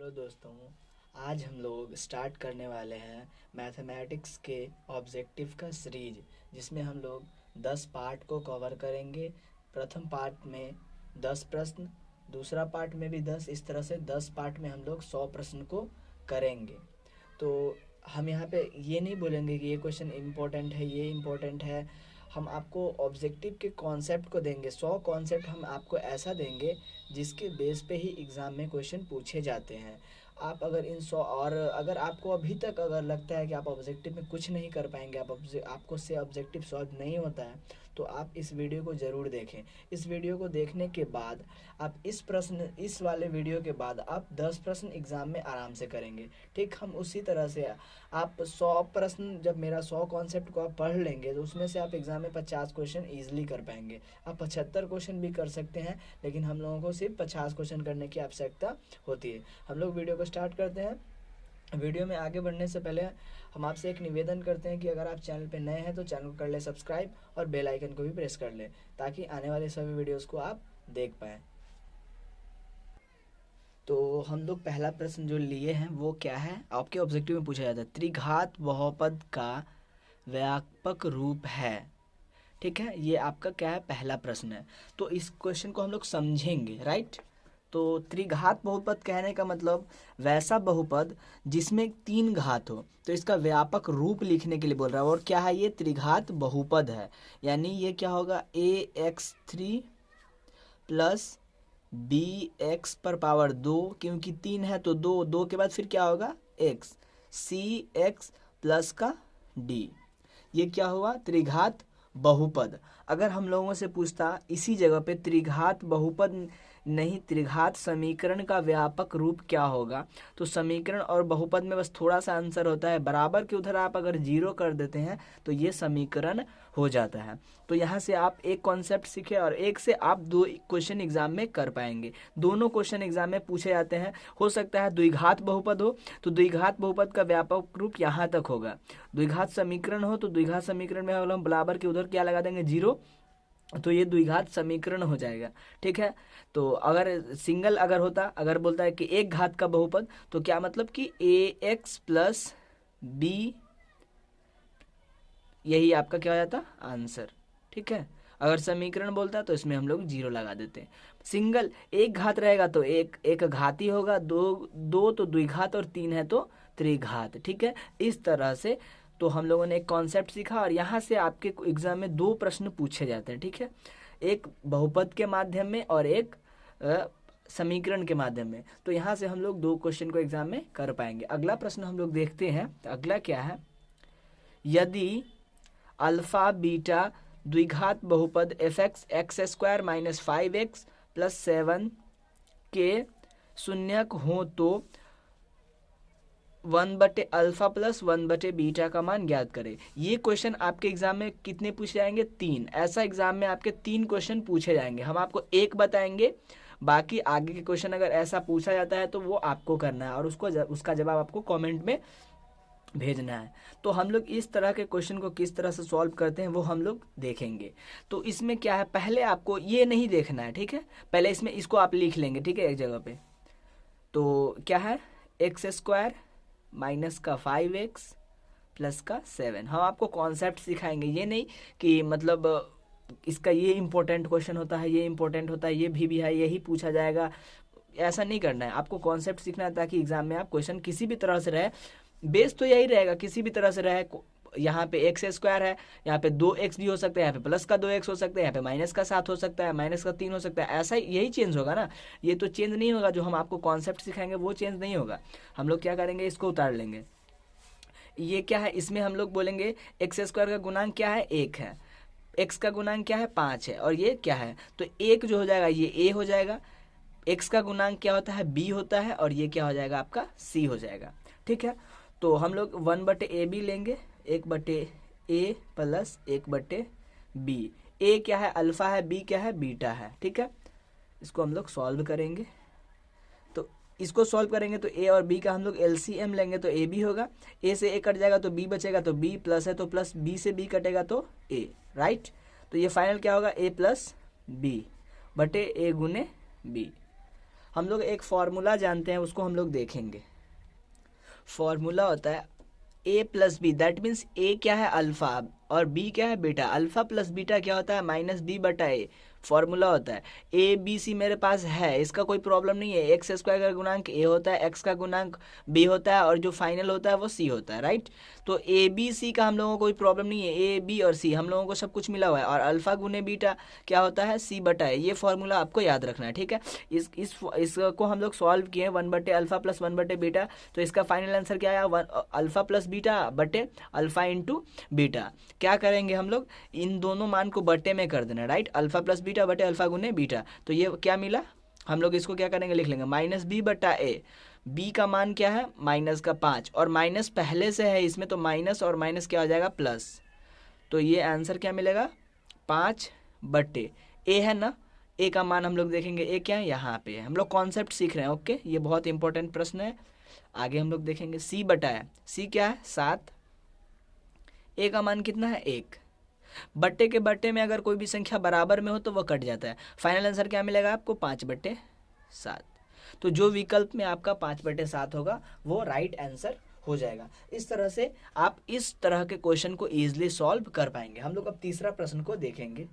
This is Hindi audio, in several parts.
हेलो दोस्तों। आज हम लोग स्टार्ट करने वाले हैं मैथमेटिक्स के ऑब्जेक्टिव का सीरीज, जिसमें हम लोग 10 पार्ट को कवर करेंगे। प्रथम पार्ट में 10 प्रश्न, दूसरा पार्ट में भी 10, इस तरह से 10 पार्ट में हम लोग 100 प्रश्न को करेंगे। तो हम यहाँ पे ये नहीं बोलेंगे कि ये क्वेश्चन इम्पोर्टेंट है, ये इम्पोर्टेंट है। हम आपको ऑब्जेक्टिव के कॉन्सेप्ट को देंगे। 100 कॉन्सेप्ट हम आपको ऐसा देंगे जिसके बेस पे ही एग्ज़ाम में क्वेश्चन पूछे जाते हैं। आप अगर इन 100 और अगर आपको अभी तक अगर लगता है कि आप ऑब्जेक्टिव में कुछ नहीं कर पाएंगे, आपको से ऑब्जेक्टिव सॉल्व नहीं होता है, तो आप इस वीडियो को ज़रूर देखें। इस वीडियो को देखने के बाद आप इस वाले वीडियो के बाद आप 10 प्रश्न एग्ज़ाम में आराम से करेंगे। ठीक, हम उसी तरह से आप 100 प्रश्न, जब मेरा 100 कॉन्सेप्ट को आप पढ़ लेंगे तो उसमें से आप एग्ज़ाम में 50 क्वेश्चन ईजिली कर पाएंगे। आप 75 क्वेश्चन भी कर सकते हैं, लेकिन हम लोगों को सिर्फ 50 क्वेश्चन करने की आवश्यकता होती है। हम लोग वीडियो को स्टार्ट करते हैं। वीडियो में आगे बढ़ने से पहले हम आपसे एक निवेदन करते हैं कि अगर आप चैनल पे नए हैं तो चैनल को कर ले सब्सक्राइब और बेल आइकन को भी प्रेस कर ले, ताकि आने वाले सभी वीडियोस को आप देख पाएँ। तो हम लोग पहला प्रश्न जो लिए हैं वो क्या है, आपके ऑब्जेक्टिव में पूछा जाता है त्रिघात बहुपद का व्यापक रूप है। ठीक है, ये आपका क्या है, पहला प्रश्न है। तो इस क्वेश्चन को हम लोग समझेंगे, राइट। तो त्रिघात बहुपद कहने का मतलब वैसा बहुपद जिसमें 3 घात हो। तो इसका व्यापक रूप लिखने के लिए बोल रहा है। और क्या है, ये त्रिघात बहुपद है, यानी ये क्या होगा, ax3 प्लस बी एक्स पर पावर 2, क्योंकि 3 है तो 2 के बाद फिर क्या होगा, x, सी एक्स प्लस का डी। ये क्या हुआ, त्रिघात बहुपद। अगर हम लोगों से पूछता इसी जगह पे त्रिघात बहुपद नहीं, त्रिघात समीकरण का व्यापक रूप क्या होगा, तो समीकरण और बहुपद में बस थोड़ा सा आंसर होता है। बराबर के उधर आप अगर 0 कर देते हैं तो ये समीकरण हो जाता है। तो यहाँ से आप एक कॉन्सेप्ट सीखे और एक से आप 2 क्वेश्चन एग्जाम में कर पाएंगे। दोनों क्वेश्चन एग्जाम में पूछे जाते हैं। हो सकता है द्विघात बहुपद हो तो द्विघात बहुपद का व्यापक रूप यहाँ तक होगा। द्विघात समीकरण हो तो द्विघात समीकरण में हम बराबर के उधर क्या लगा देंगे, 0, तो ये द्विघात समीकरण हो जाएगा। ठीक है, तो अगर सिंगल अगर होता, अगर बोलता है कि एक घात का बहुपद, तो क्या मतलब कि ax प्लस बी, यही आपका क्या हो जाता, आंसर। ठीक है, अगर समीकरण बोलता है तो इसमें हम लोग 0 लगा देते हैं। सिंगल एक घात रहेगा तो एक घाती होगा, दो तो द्विघात और 3 है तो त्रिघात। ठीक है, इस तरह से तो हम लोगों ने एक कॉन्सेप्ट सीखा और यहाँ से आपके एग्जाम में 2 प्रश्न पूछे जाते हैं। ठीक है, एक बहुपद के माध्यम में और एक समीकरण के माध्यम में। तो यहाँ से हम लोग 2 क्वेश्चन को एग्जाम में कर पाएंगे। अगला प्रश्न हम लोग देखते हैं। तो अगला क्या है, यदि अल्फा बीटा द्विघात बहुपद fx x² minus 5x plus 7 के शून्यक हो तो 1/अल्फा प्लस 1/बीटा का मान ज्ञात करें। ये क्वेश्चन आपके एग्जाम में कितने पूछे जाएंगे, 3। ऐसा एग्जाम में आपके 3 क्वेश्चन पूछे जाएंगे। हम आपको एक बताएंगे, बाकी आगे के क्वेश्चन अगर ऐसा पूछा जाता है तो वो आपको करना है और उसका जवाब आपको कमेंट में भेजना है। तो हम लोग इस तरह के क्वेश्चन को किस तरह से सॉल्व करते हैं वो हम लोग देखेंगे। तो इसमें क्या है, पहले आपको ये नहीं देखना है। ठीक है, पहले इसमें इसको आप लिख लेंगे। ठीक है, एक जगह पे तो क्या है, x² माइनस का 5x प्लस का 7। हम आपको कॉन्सेप्ट सिखाएंगे, ये नहीं कि मतलब इसका ये इंपॉर्टेंट क्वेश्चन होता है, ये इंपॉर्टेंट होता है, ये भी है, यही पूछा जाएगा। ऐसा नहीं करना है, आपको कॉन्सेप्ट सीखना है ताकि एग्जाम में आप क्वेश्चन किसी भी तरह से रहे, बेस तो यही रहेगा, किसी भी तरह से रहे। यहाँ पे x² है, यहाँ पे 2x भी हो सकता है, यहाँ पे प्लस का 2x हो सकता है, यहाँ पे माइनस का 7 हो सकता है, माइनस का 3 हो सकता है। ऐसा यही चेंज होगा ना, ये तो चेंज नहीं होगा। जो हम आपको कॉन्सेप्ट सिखाएंगे वो चेंज नहीं होगा। हम लोग क्या करेंगे, इसको उतार लेंगे। ये क्या है, इसमें हम लोग बोलेंगे x² का गुणांक क्या है, 1 है, x का गुणांक क्या है, 5 है, और ये क्या है, तो 1 जो हो जाएगा ये a हो जाएगा। x का गुणांक क्या होता है, b होता है, और ये क्या हो जाएगा आपका c हो जाएगा। ठीक है, तो हम लोग 1/ab लेंगे, 1/a प्लस 1/b। a क्या है, अल्फा है, b क्या है, बीटा है। ठीक है, इसको हम लोग सॉल्व करेंगे। तो इसको सॉल्व करेंगे तो a और b का हम लोग LCM लेंगे तो ab होगा। a से a कट जाएगा तो b बचेगा, तो b प्लस है तो प्लस, b से b कटेगा तो a, राइट। तो ये फाइनल क्या होगा, a प्लस b बटे a गुने b। हम लोग एक फॉर्मूला जानते हैं, उसको हम लोग देखेंगे। फॉर्मूला होता है a plus B, that means a क्या है अल्फा और b क्या है बीटा। अल्फा प्लस बीटा क्या होता है माइनस बी बटा ए। फॉर्मूला होता है ए बी सी मेरे पास है, इसका कोई प्रॉब्लम नहीं है। एक्स स्क्वायर का गुणांक ए होता है, एक्स का गुणांक बी होता है और जो फाइनल होता है वो सी होता है, राइट। तो ए बी सी का हम लोगों को कोई प्रॉब्लम नहीं है, ए बी और सी हम लोगों को सब कुछ मिला हुआ है। और अल्फा गुने बीटा क्या होता है सी बटा ए। ये फॉर्मूला आपको याद रखना है, ठीक है। इसको हम लोग सॉल्व किए 1/अल्फा प्लस 1/बीटा, तो इसका फाइनल आंसर क्या आया अल्फा प्लस बीटा बटे अल्फा इंटू बीटा। क्या करेंगे हम लोग, इन दोनों मान को बटे में कर देना, राइट। अल्फा प्लस बीटा बटे अल्फा गुने बीटा, तो ये क्या मिला, हम लोग इसको क्या करेंगे लिख लेंगे माइनस बी बटा ए। बी का मान क्या है माइनस का 5 और माइनस पहले से है इसमें, तो माइनस और माइनस क्या हो जाएगा प्लस। तो ये आंसर क्या मिलेगा 5 बटे ए है ना। ए का मान हम लोग देखेंगे, ए क्या है यहाँ पे है। हम लोग कॉन्सेप्ट सीख रहे हैं, ओके। ये बहुत इंपॉर्टेंट प्रश्न है, आगे हम लोग देखेंगे। सी बटा है, सी क्या है 7, ए का मान कितना है 1। बट्टे के बट्टे में अगर कोई भी संख्या बराबर में हो तो वह कट जाता है। फाइनल आंसर क्या मिलेगा आपको 5/7। तो जो विकल्प में आपका 5/7 होगा वो राइट आंसर हो जाएगा। इस तरह से आप इस तरह के क्वेश्चन को इजीली सॉल्व कर पाएंगे। हम लोग अब तीसरा प्रश्न को देखेंगे।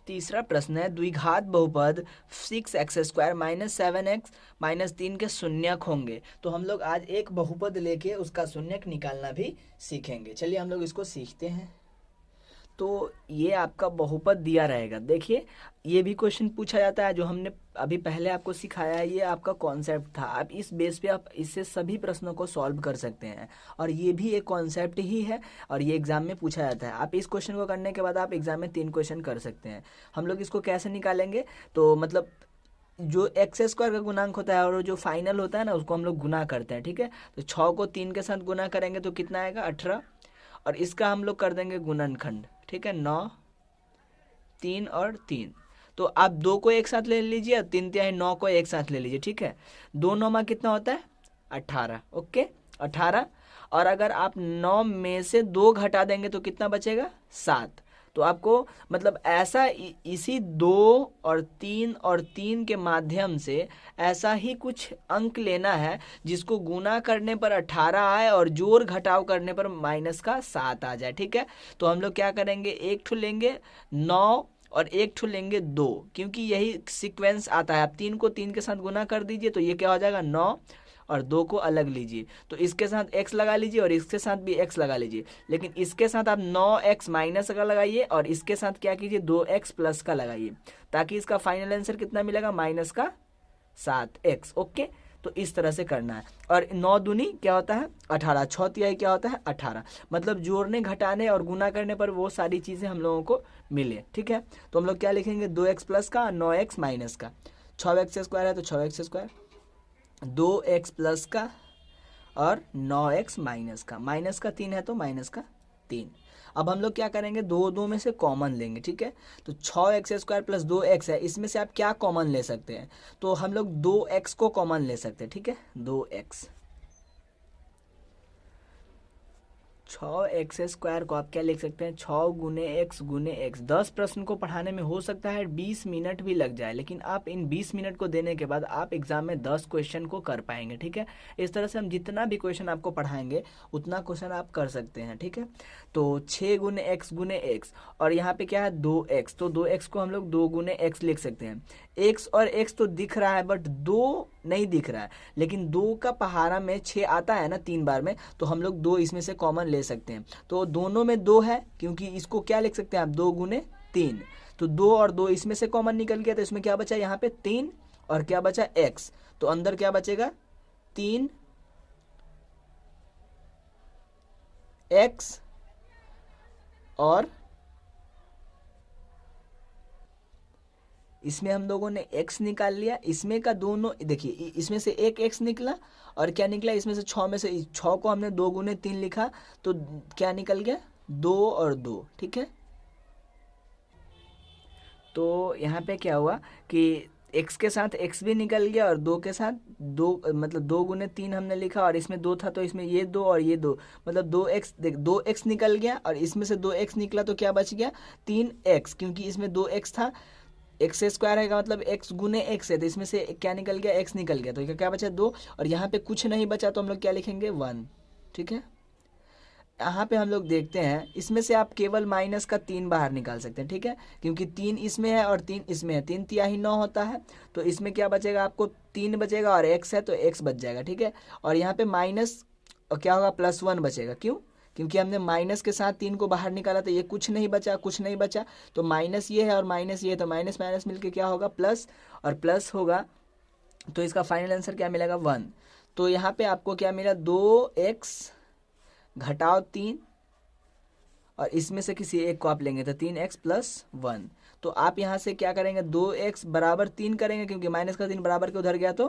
तीसरा प्रश्न है द्विघात बहुपद 6x² माइनस 7x माइनस 3 के शून्यक होंगे। तो हम लोग आज एक बहुपद लेके उसका शून्यक निकालना भी सीखेंगे। चलिए हम लोग इसको सीखते हैं। तो ये आपका बहुपद दिया रहेगा, देखिए ये भी क्वेश्चन पूछा जाता है जो हमने अभी पहले आपको सिखाया है। ये आपका कॉन्सेप्ट था, आप इस बेस पे आप इससे सभी प्रश्नों को सॉल्व कर सकते हैं। और ये भी एक कॉन्सेप्ट ही है और ये एग्जाम में पूछा जाता है। आप इस क्वेश्चन को करने के बाद आप एग्जाम में 3 क्वेश्चन कर सकते हैं। हम लोग इसको कैसे निकालेंगे, तो मतलब जो x² का गुणांक होता है और जो फाइनल होता है ना उसको हम लोग गुना करते हैं, ठीक है। तो 6 को 3 के साथ गुना करेंगे तो कितना आएगा 18, और इसका हम लोग कर देंगे गुणनखंड, ठीक है। 9, 3 और 3। तो आप 2 को एक साथ ले लीजिए और 3 तिहाई 9 को एक साथ ले लीजिए, ठीक है। 2 9 कितना होता है 18, ओके 18। और अगर आप 9 में से 2 घटा देंगे तो कितना बचेगा 7। तो आपको मतलब ऐसा इसी 2 और 3 के माध्यम से ऐसा ही कुछ अंक लेना है जिसको गुना करने पर 18 आए और जोड़ घटाव करने पर माइनस का 7 आ जाए, ठीक है। तो हम लोग क्या करेंगे, एक ठो लेंगे 9 और एक ठो लेंगे 2, क्योंकि यही सीक्वेंस आता है। आप 3 को 3 के साथ गुना कर दीजिए तो ये क्या हो जाएगा 9, और 2 को अलग लीजिए तो इसके साथ x लगा लीजिए और इसके साथ भी x लगा लीजिए। लेकिन इसके साथ आप 9x माइनस का लगाइए और इसके साथ क्या कीजिए 2x प्लस का लगाइए, ताकि इसका फाइनल आंसर कितना मिलेगा माइनस का 7x, ओके। तो इस तरह से करना है। और 9 दूनी क्या होता है 18, 6 तिहाई क्या होता है 18। मतलब जोड़ने घटाने और गुना करने पर वो सारी चीज़ें हम लोगों को मिले, ठीक है। तो हम लोग क्या लिखेंगे 2x प्लस का 9x माइनस का, 6x² है तो 6x², 2x प्लस का और 9x माइनस का, माइनस का 3 है तो माइनस का 3। अब हम लोग क्या करेंगे 2 में से कॉमन लेंगे, ठीक है। तो 6x² प्लस 2x है, इसमें से आप क्या कॉमन ले सकते हैं, तो हम लोग 2x को कॉमन ले सकते हैं, ठीक है। 2x 6x² को आप क्या लिख सकते हैं 6 गुने x गुने x। 10 प्रश्न को पढ़ाने में हो सकता है 20 मिनट भी लग जाए, लेकिन आप इन 20 मिनट को देने के बाद आप एग्जाम में 10 क्वेश्चन को कर पाएंगे, ठीक है। इस तरह से हम जितना भी क्वेश्चन आपको पढ़ाएंगे उतना क्वेश्चन आप कर सकते हैं, ठीक है। तो 6 गुने x गुने x और यहाँ पे क्या है 2x, तो 2x को हम लोग 2 गुने x लिख सकते हैं। x और x तो दिख रहा है बट 2 नहीं दिख रहा है, लेकिन 2 का पहाड़ा में 6 आता है ना 3 बार में, तो हम लोग 2 इसमें से कॉमन ले सकते हैं। तो दोनों में 2 है, क्योंकि इसको क्या लिख सकते हैं आप 2 गुने 3। तो 2 और 2 इसमें से कॉमन निकल गया, तो इसमें क्या बचा यहाँ पे 3 और क्या बचा x, तो अंदर क्या बचेगा 3x और इसमें हम लोगों ने x निकाल लिया। इसमें का दोनों देखिए, इसमें से एक x निकला और क्या निकला इसमें से 6 में से 6 को हमने 2 गुने 3 लिखा, तो क्या निकल गया 2 और 2, ठीक है। तो यहाँ पे क्या हुआ कि x के साथ x भी निकल गया और 2 के साथ 2, मतलब 2 गुने 3 हमने लिखा और इसमें 2 था तो इसमें ये 2 और ये 2, मतलब 2x निकल गया और इसमें से 2x निकला तो क्या बच गया 3x, क्योंकि इसमें 2x था एक्स स्क्वायर है का मतलब एक्स गुने एक्स है, तो इसमें से क्या निकल गया, एक्स निकल गया, तो क्या बचा 2, और यहाँ पे कुछ नहीं बचा तो हम लोग क्या लिखेंगे 1। ठीक है, यहाँ पे हम लोग देखते हैं इसमें से आप केवल माइनस का 3 बाहर निकाल सकते हैं। ठीक है, क्योंकि 3 इसमें है और 3 इसमें है, 3 तिहाई 9 होता है, तो इसमें क्या बचेगा आपको 3 बचेगा और एक्स है तो एक्स बच जाएगा। ठीक है, और यहाँ पे माइनस और क्या होगा +1 बचेगा, क्यों, क्योंकि हमने माइनस के साथ 3 को बाहर निकाला तो ये कुछ नहीं बचा, कुछ नहीं बचा, तो माइनस ये है और माइनस ये है, तो माइनस माइनस मिलके क्या होगा प्लस, और प्लस होगा तो इसका फाइनल आंसर क्या मिलेगा 1। तो यहाँ पे आपको क्या मिला 2x घटाओ 3, और इसमें से किसी एक को आप लेंगे तो 3x + 1। तो आप यहाँ से क्या करेंगे 2x बराबर 3 करेंगे, क्योंकि माइनस का 3 बराबर के उधर गया तो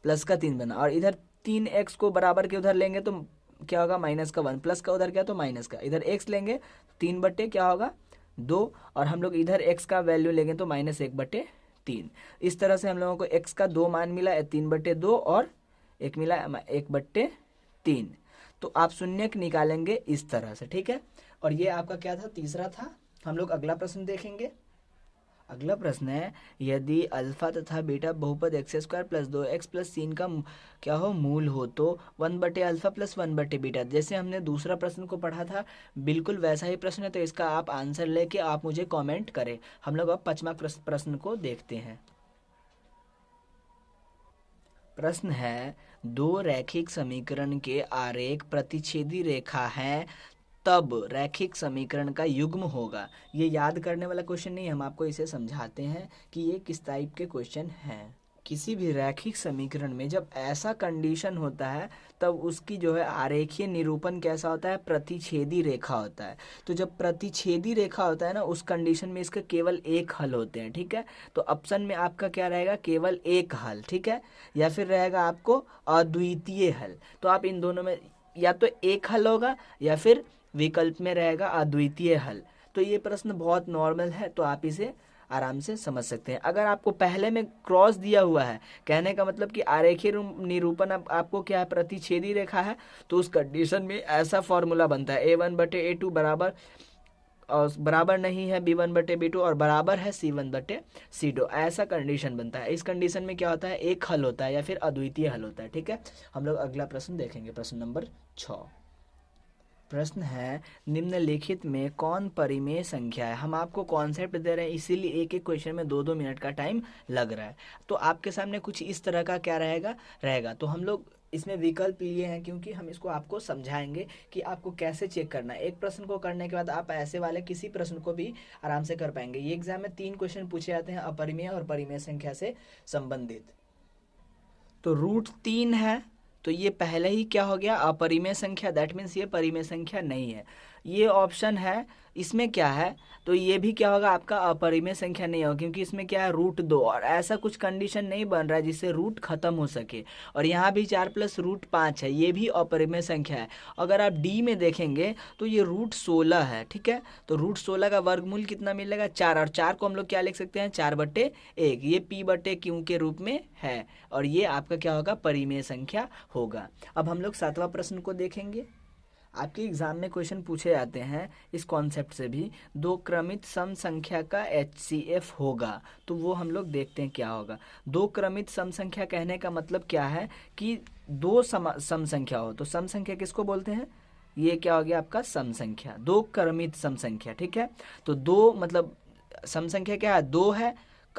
प्लस का 3 बना, और इधर 3x को बराबर के उधर लेंगे तो क्या होगा माइनस का 1, प्लस का उधर गया तो माइनस का, इधर x लेंगे 3 बट्टे क्या होगा 2, और हम लोग इधर x का वैल्यू लेंगे तो -1/3। इस तरह से हम लोगों को x का 2 मान मिला है, 3/2 और एक मिला 1/3। तो आप शून्यक निकालेंगे इस तरह से। ठीक है, और ये आपका क्या था, तीसरा था। हम लोग अगला प्रश्न देखेंगे। अगला प्रश्न है, यदि अल्फा तथा बीटा बहुपद x² + 2x + 3 का क्या हो मूल हो तो 1/α + 1/बीटा। जैसे हमने दूसरा प्रश्न को पढ़ा था बिल्कुल वैसा ही प्रश्न है, तो इसका आप आंसर लेके आप मुझे कमेंट करें। हम लोग अब 5वां प्रश्न को देखते हैं। प्रश्न है, दो रैखिक समीकरण के आरेख प्रतिच्छेदी रेखा है तब रैखिक समीकरण का युग्म होगा। ये याद करने वाला क्वेश्चन नहीं, हम आपको इसे समझाते हैं कि ये किस टाइप के क्वेश्चन हैं। किसी भी रैखिक समीकरण में जब ऐसा कंडीशन होता है तब उसकी जो है आरेखीय निरूपण कैसा होता है, प्रतिच्छेदी रेखा होता है। तो जब प्रतिच्छेदी रेखा होता है ना, उस कंडीशन में इसका केवल एक हल होते हैं। ठीक है, तो ऑप्शन में आपका क्या रहेगा, केवल एक हल। ठीक है, या फिर रहेगा आपको अद्वितीय हल। तो आप इन दोनों में या तो एक हल होगा या फिर विकल्प में रहेगा अद्वितीय हल। तो ये प्रश्न बहुत नॉर्मल है, तो आप इसे आराम से समझ सकते हैं। अगर आपको पहले में क्रॉस दिया हुआ है, कहने का मतलब कि आरेखीय निरूपण आपको क्या है, प्रतिच्छेदी रेखा है, तो उस कंडीशन में ऐसा फॉर्मूला बनता है a1/a2 बराबर और बराबर नहीं है b1/b2 और बराबर है c1/c2। ऐसा कंडीशन बनता है। इस कंडीशन में क्या होता है, एक हल होता है या फिर अद्वितीय हल होता है। ठीक है, हम लोग अगला प्रश्न देखेंगे, प्रश्न नंबर 6। प्रश्न है, निम्नलिखित में कौन परिमेय संख्या है। हम आपको कॉन्सेप्ट दे रहे हैं, इसीलिए एक एक क्वेश्चन में 2-2 मिनट का टाइम लग रहा है। तो आपके सामने कुछ इस तरह का क्या रहेगा। तो हम लोग इसमें विकल्प लिए हैं क्योंकि हम इसको आपको समझाएंगे कि आपको कैसे चेक करना है। एक प्रश्न को करने के बाद आप ऐसे वाले किसी प्रश्न को भी आराम से कर पाएंगे। ये एग्जाम में 3 क्वेश्चन पूछे जाते हैं अपरिमेय और परिमेय संख्या से संबंधित। तो √3 है, तो ये पहले ही क्या हो गया, अपरिमेय संख्या, दैट मीन्स ये परिमेय संख्या नहीं है। ये ऑप्शन है, इसमें क्या है, तो ये भी क्या होगा, आपका अपरिमेय संख्या नहीं होगा, क्योंकि इसमें क्या है √2 और ऐसा कुछ कंडीशन नहीं बन रहा है जिससे रूट खत्म हो सके। और यहाँ भी 4 + √5 है, ये भी अपरिमेय संख्या है। अगर आप डी में देखेंगे तो ये √16 है। ठीक है, तो √16 का वर्गमूल कितना मिलेगा, 4, और 4 को हम लोग क्या लिख सकते हैं, 4/1। ये p/q के रूप में है, और ये आपका क्या होगा, परिमेय संख्या होगा। अब हम लोग 7वां प्रश्न को देखेंगे। आपके एग्जाम में क्वेश्चन पूछे जाते हैं इस कॉन्सेप्ट से भी, दो क्रमित सम संख्या का HCF होगा, तो वो हम लोग देखते हैं क्या होगा। दो क्रमित सम संख्या कहने का मतलब क्या है कि दो सम संख्या हो, तो सम संख्या किसको बोलते हैं, ये क्या हो गया आपका सम संख्या, दो क्रमित सम संख्या। ठीक है, तो दो मतलब सम संख्या क्या है, 2 है,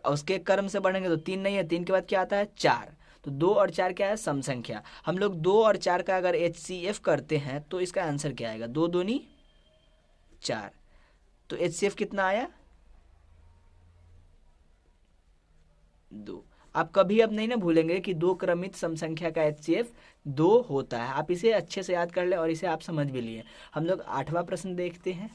उसके क्रम से बढ़ेंगे तो 3 नहीं है, 3 के बाद क्या आता है 4, तो 2 और 4 क्या है, सम संख्या। हम लोग 2 और 4 का अगर HCF करते हैं तो इसका आंसर क्या आएगा, 2 दूनी 4, तो HCF कितना आया 2। आप कभी अब नहीं ना भूलेंगे कि दो क्रमित सम संख्या का HCF 2 होता है। आप इसे अच्छे से याद कर ले और इसे आप समझ भी लिए। हम लोग 8वां प्रश्न देखते हैं।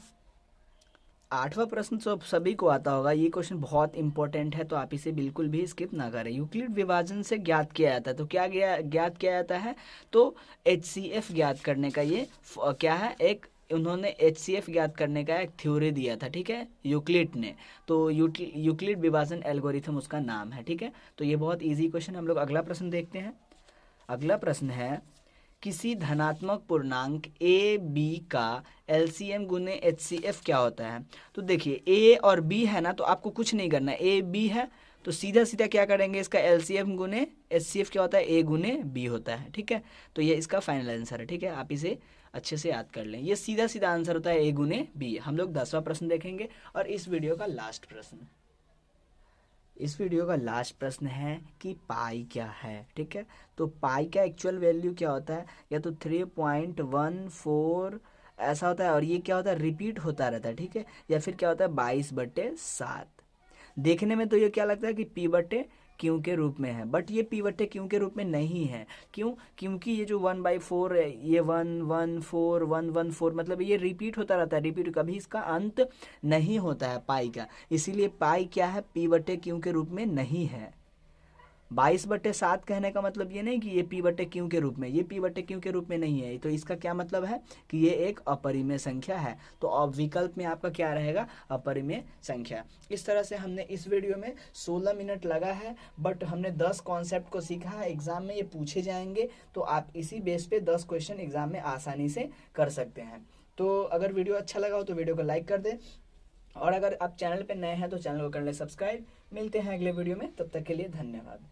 8वां प्रश्न तो सभी को आता होगा, ये क्वेश्चन बहुत इंपॉर्टेंट है, तो आप इसे बिल्कुल भी स्किप ना करें। यूक्लिड विभाजन से ज्ञात किया जाता है, तो क्या ज्ञात किया जाता है, तो HCF ज्ञात करने का ये क्या है, एक उन्होंने HCF ज्ञात करने का एक थ्योरी दिया था। ठीक है, यूक्लिड ने, तो यूक्लिड विभाजन एल्गोरिथम उसका नाम है। ठीक है, तो ये बहुत ईजी क्वेश्चन। हम लोग अगला प्रश्न देखते हैं। अगला प्रश्न है किसी धनात्मक पूर्णांक ए बी का एलसीएम गुने एचसीएफ क्या होता है। तो देखिए ए और बी है ना, तो आपको कुछ नहीं करना है, ए बी है तो सीधा सीधा क्या करेंगे, इसका एलसीएम गुने एचसीएफ क्या होता है, ए गुने बी होता है। ठीक है, तो ये इसका फाइनल आंसर है। ठीक है, आप इसे अच्छे से याद कर लें, ये सीधा सीधा आंसर होता है ए गुने बी। हम लोग 10वां प्रश्न देखेंगे और इस वीडियो का लास्ट प्रश्न। इस वीडियो का लास्ट प्रश्न है कि पाई क्या है। ठीक है, तो पाई का एक्चुअल वैल्यू क्या होता है, या तो 3.14 ऐसा होता है, और ये क्या होता है, रिपीट होता रहता है। ठीक है, या फिर क्या होता है 22/7। देखने में तो ये क्या लगता है कि पी बटे क्यू के रूप में है, बट ये पी बटे क्यू के रूप में नहीं है। क्यों? क्योंकि ये जो 1/4 है, ये 114 114 मतलब ये रिपीट होता रहता है, रिपीट, कभी इसका अंत नहीं होता है पाई का। इसीलिए पाई क्या है, पी बटे क्यू के रूप में नहीं है। 22/7 कहने का मतलब ये नहीं कि ये पी बटे क्यू के रूप में, ये पी बटे क्यू के रूप में नहीं है। तो इसका क्या मतलब है कि ये एक अपरिमेय संख्या है। तो अब विकल्प में आपका क्या रहेगा, अपरिमेय संख्या। इस तरह से हमने इस वीडियो में 16 मिनट लगा है, बट हमने 10 कॉन्सेप्ट को सीखा है। एग्जाम में ये पूछे जाएंगे, तो आप इसी बेस पे 10 क्वेश्चन एग्जाम में आसानी से कर सकते हैं। तो अगर वीडियो अच्छा लगा हो तो वीडियो को लाइक कर दें, और अगर आप चैनल पे नए हैं तो चैनल को कर लें सब्सक्राइब। मिलते हैं अगले वीडियो में, तब तक के लिए धन्यवाद।